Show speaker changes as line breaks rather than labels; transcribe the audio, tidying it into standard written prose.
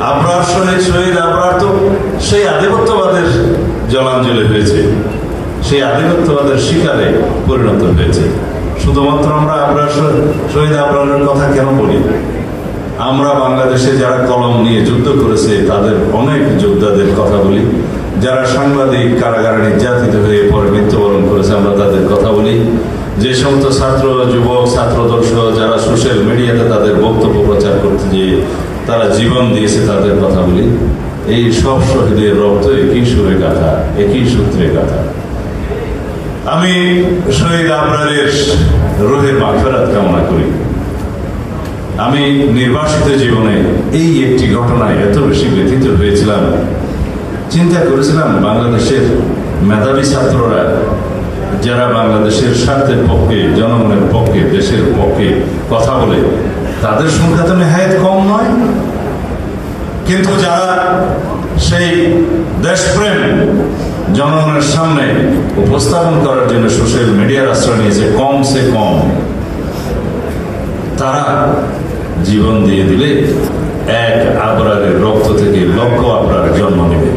আবরার শহীদ আবরার তো সেই আধিপত্যবাদের জলাঞ্জলি হয়েছে, সেই আধিপত্যবাদের শিকারে পরিণত হয়েছে। শুধুমাত্র আমরা আবরার শহীদ আবরারের কথা কেন বলি? আমরা বাংলাদেশে যারা কলম নিয়ে যুদ্ধ করেছে তাদের অনেক যোদ্ধাদের কথা বলি, যারা সাংবাদিক কারাগারে নির্যাতিত হয়ে পরে মৃত্যুবরণ করেছে আমরা তাদের কথা বলি, যে সমস্ত ছাত্র যুবক ছাত্রদল সহ যারা সোশ্যাল মিডিয়াতে তাদের বক্তব্য প্রচার করতে গিয়ে তারা জীবন দিয়েছে তাদের কথা বলি। এই সব শহীদের রক্ত একই সুরে গাথা, একই সূত্রে গাথা। আমি শহীদ আবরারের রুহের মাগফিরাত কামনা করি। আমি নির্বাসিত জীবনে এই একটি ঘটনায় এত বেশি ব্যথিত হয়েছিলাম, চিন্তা করেছিলাম বাংলাদেশের মেধাবী ছাত্ররা যারা বাংলাদেশের স্বার্থের পক্ষে, জনগণের পক্ষে, দেশের পক্ষে কথা বলে তাদের সংখ্যা তো নেহায়েত কম নয়, কিন্তু যারা সেই দেশপ্রেম জনগণের সামনে উপস্থাপন করার জন্য সোশ্যাল মিডিয়ার আশ্রয় নিয়েছে কমসে কম তারা জীবন দিয়ে দিলে এক আবরারের রক্ত থেকে লক্ষ আবরার জন্ম নেবে।